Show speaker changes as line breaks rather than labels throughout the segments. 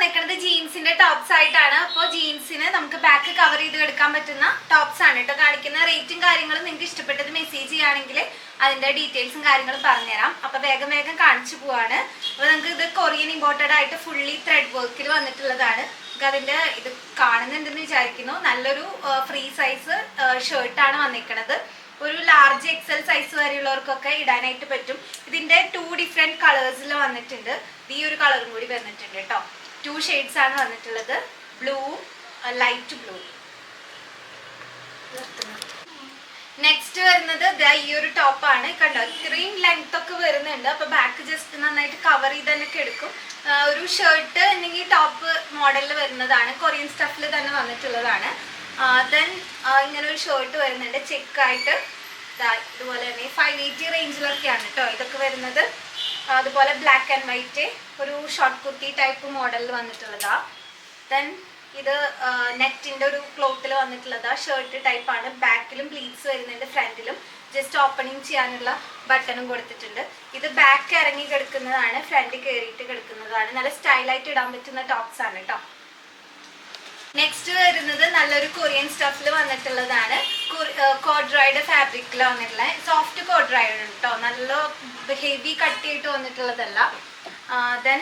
വന്നേക്കുന്നത് ജീൻസിന്റെ ടോപ്സ് ആയിട്ടാണ്. അപ്പോൾ ജീൻസിന് നമുക്ക് ബാക്ക് കവർ ചെയ്ത് എടുക്കാൻ പറ്റുന്ന ടോപ്സ് ആണ് കേട്ടോ കാണിക്കുന്ന. റേറ്റും കാര്യങ്ങളും നിങ്ങൾക്ക് ഇഷ്ടപ്പെട്ടത് മെസ്സേജ് ചെയ്യുകയാണെങ്കിൽ അതിന്റെ ഡീറ്റെയിൽസും കാര്യങ്ങളും പറഞ്ഞുതരാം. അപ്പൊ വേഗം വേഗം കാണിച്ചു പോവാണ്. അപ്പൊ നമുക്ക് ഇത് കൊറിയൻ ഇമ്പോർട്ടഡ് ആയിട്ട് ഫുള്ളി ത്രെഡ് വർക്കിൽ വന്നിട്ടുള്ളതാണ്. അതിന്റെ ഇത് കാണുന്നുണ്ടെന്ന് വിചാരിക്കുന്നു. നല്ലൊരു ഫ്രീ സൈസ് ഷർട്ടാണ് വന്നിരിക്കുന്നത്. ഒരു ലാർജ് എക്സൽ സൈസ് വരെയുള്ളവർക്കൊക്കെ ഇടാനായിട്ട് പറ്റും. ഇതിന്റെ 2 ഡിഫറെന്റ് കളേഴ്സിൽ വന്നിട്ടുണ്ട്. ഈ ഒരു കളറും കൂടി വന്നിട്ടുണ്ട് കേട്ടോ. 2 ഷെയ്ഡ്സ് ആണ് വന്നിട്ടുള്ളത്, ബ്ലൂ, ലൈറ്റ് ബ്ലൂ. നെക്സ്റ്റ് വരുന്നത് ഈ ഒരു ടോപ്പാണ്. കണ്ടോ, ഇത്രയും ലെങ്ത് ഒക്കെ വരുന്നുണ്ട്. അപ്പൊ ബാക്ക് ജസ്റ്റ് നന്നായിട്ട് കവർ ചെയ്ത് തന്നെ എടുക്കും. ഒരു ഷർട്ട് അല്ലെങ്കിൽ ടോപ്പ് മോഡലിൽ വരുന്നതാണ്. കൊറിയൻ സ്റ്റഫിൽ തന്നെ വന്നിട്ടുള്ളതാണ്. ദെൻ ഇങ്ങനെ ഒരു ഷർട്ട് വരുന്നുണ്ട് ചെക്കായിട്ട്. ഇതുപോലെ തന്നെ 580 റേഞ്ചിലൊക്കെയാണ് കേട്ടോ ഇതൊക്കെ വരുന്നത്. അതുപോലെ ബ്ലാക്ക് ആൻഡ് വൈറ്റ് ഒരു ഷോർട്ട് കുർത്തി ടൈപ്പ് മോഡലിൽ വന്നിട്ടുള്ളതാ. ദെൻ ഇത് നെറ്റിന്റെ ഒരു ക്ലോത്തിൽ വന്നിട്ടുള്ളതാ. ഷർട്ട് ടൈപ്പാണ്. ബാക്കിലും പ്ലീറ്റ്സ് വരുന്നുണ്ട്, ഫ്രണ്ടിലും ജസ്റ്റ് ഓപ്പണിങ് ചെയ്യാനുള്ള ബട്ടണും കൊടുത്തിട്ടുണ്ട്. ഇത് ബാക്ക് ഇറങ്ങി കിടക്കുന്നതാണ്, ഫ്രണ്ട് കയറിയിട്ട് കിടക്കുന്നതാണ്. നല്ല സ്റ്റൈലായിട്ട് ഇടാൻ പറ്റുന്ന ടോപ്സ് ആണ് കേട്ടോ. നെക്സ്റ്റ് വരുന്നത് നല്ലൊരു കൊറിയൻ സ്റ്റഫിൽ വന്നിട്ടുള്ളതാണ്. കോഡ്രൈഡ് ഫാബ്രിക്കിൽ വന്നിട്ടുള്ള സോഫ്റ്റ് കോഡ്രൈഡ് കേട്ടോ. നല്ല ഹെവി കട്ട് ചെയ്തിട്ട് വന്നിട്ടുള്ളതല്ല. ദെൻ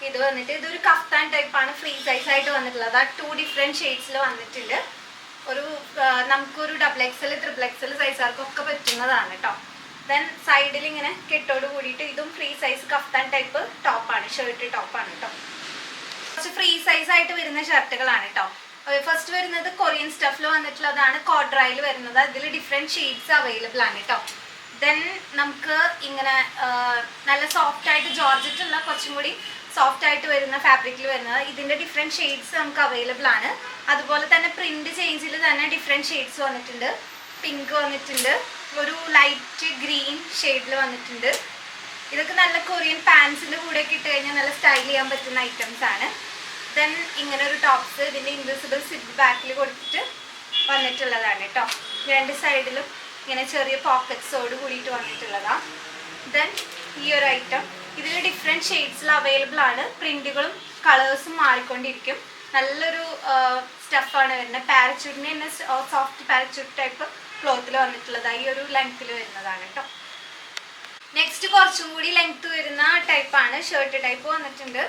ഇത് വന്നിട്ട് ഇതൊരു കഫ്താൻ ടൈപ്പാണ്, ഫ്രീ സൈസ് ആയിട്ട് വന്നിട്ടുള്ളത്. 2 ഡിഫറെന്റ് ഷെയ്ഡ്സിൽ വന്നിട്ടുണ്ട്. ഒരു നമുക്കൊരു XXL, XXL സൈസുകാർക്കൊക്കെ പറ്റുന്നതാണ് കേട്ടോ. ദെൻ സൈഡിൽ ഇങ്ങനെ കെട്ടോട് കൂടിയിട്ട് ഇതും ഫ്രീ സൈസ് കഫ്താൻ ടൈപ്പ് ടോപ്പാണ്, ഷർട്ട് ടോപ്പാണ് കേട്ടോ. കുറച്ച് ഫ്രീ സൈസ് ആയിട്ട് വരുന്ന ഷർട്ടുകളാണ് കേട്ടോ. ഫസ്റ്റ് വരുന്നത് കൊറിയൻ സ്റ്റഫിൽ വന്നിട്ടുള്ളതാണ്, കോഡ്രൈയിൽ വരുന്നത്. അതിൽ ഡിഫറെന്റ് ഷെയ്ഡ്സ് അവൈലബിൾ ആണ് കേട്ടോ. ദെൻ നമുക്ക് ഇങ്ങനെ നല്ല സോഫ്റ്റ് ആയിട്ട് ജോർജറ്റ് ഉള്ള കുറച്ചും കൂടി സോഫ്റ്റ് ആയിട്ട് വരുന്ന ഫാബ്രിക്കിൽ വരുന്നത്. ഇതിന്റെ ഡിഫറെന്റ് ഷെയ്ഡ്സ് നമുക്ക് അവൈലബിൾ ആണ്. അതുപോലെ തന്നെ പ്രിന്റ് ചേഞ്ചിൽ തന്നെ ഡിഫറെന്റ് ഷെയ്ഡ്സ് വന്നിട്ടുണ്ട്. പിങ്ക് വന്നിട്ടുണ്ട്, ഒരു ലൈറ്റ് ഗ്രീൻ ഷെയ്ഡിൽ വന്നിട്ടുണ്ട്. ഇതൊക്കെ നല്ല കൊറിയൻ പാൻസിന്റെ കൂടെ ഒക്കെ ഇട്ട് കഴിഞ്ഞാൽ നല്ല സ്റ്റൈൽ ചെയ്യാൻ പറ്റുന്ന ഐറ്റംസ് ആണ്. ദെൻ ഇങ്ങനെ ഒരു ടോപ്സ് ഇതിന്റെ ഇൻവിസിബിൾ സിപ്പ് ബാക്കിൽ കൊടുത്തിട്ട് വന്നിട്ടുള്ളതാണ് കേട്ടോ. 2 സൈഡിലും ഇങ്ങനെ ചെറിയ പോക്കറ്റ്സോട് കൂടിയിട്ട് വന്നിട്ടുള്ളതാണ്. ദെൻ ഈ ഒരു ഐറ്റം ഇതിൽ ഡിഫറെന്റ് ഷെയ്ഡ്സിൽ അവൈലബിൾ ആണ്. പ്രിന്റുകളും കളേഴ്സും മാറിക്കൊണ്ടിരിക്കും. നല്ലൊരു സ്റ്റഫാണ് വരുന്നത്. പാരച്യൂട്ടിന് തന്നെ സോഫ്റ്റ് പാരച്യൂട്ട് ടൈപ്പ് ക്ലോത്തിൽ വന്നിട്ടുള്ളതാണ്. ഈ ഒരു ലെങ്ത്തിൽ വരുന്നതാണ് കേട്ടോ. നെക്സ്റ്റ് കുറച്ചും കൂടി ലെങ്ത് വരുന്ന ടൈപ്പാണ്, ഷർട്ട് ടൈപ്പ് വന്നിട്ടുണ്ട്.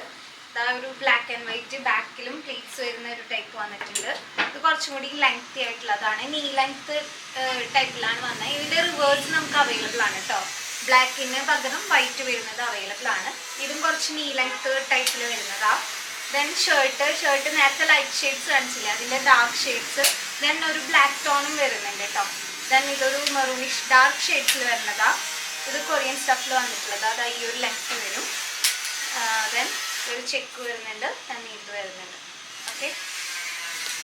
ഒരു ബ്ലാക്ക് ആൻഡ് വൈറ്റ് ബാക്കിലും പ്ലീറ്റ്സ് വരുന്ന ഒരു ടൈപ്പ് വന്നിട്ടുണ്ട്. ഇത് കുറച്ചും കൂടി ലെങ്തി ആയിട്ടുള്ളതാണ്, നീ ലെങ്ത് ടൈപ്പിലാണ് വന്നത്. ഇതിന്റെ റിവേഴ്സ് നമുക്ക് അവൈലബിൾ ആണ് കേട്ടോ. ബ്ലാക്കിന് പകരം വൈറ്റ് വരുന്നത് അവൈലബിൾ ആണ്. ഇതും കുറച്ച് നീ ലെങ്ത് ടൈപ്പിൽ വരുന്നതാ. ദെൻ ഷർട്ട് നേരത്തെ ലൈറ്റ് ഷെയ്ഡ്സ് കാണിച്ചില്ലേ, അതിന്റെ ഡാർക്ക് ഷെയ്ഡ്സ്. ദെൻ ഒരു ബ്ലാക്ക് ടോണും വരുന്നുണ്ട് കേട്ടോ. ദെൻ ഇതൊരു മെറൂണിഷ് ഡാർക്ക് ഷെയ്ഡ്സിൽ വരുന്നതാ. ഇത് കൊറിയൻ സ്റ്റഫിൽ വന്നിട്ടുള്ളത്. അത് ഈ ഒരു ലെങ്ത് വരും. ദെൻ ഒരു ചെക്ക് വരുന്നുണ്ട്, ഇത് വരുന്നുണ്ട്. ഓക്കെ.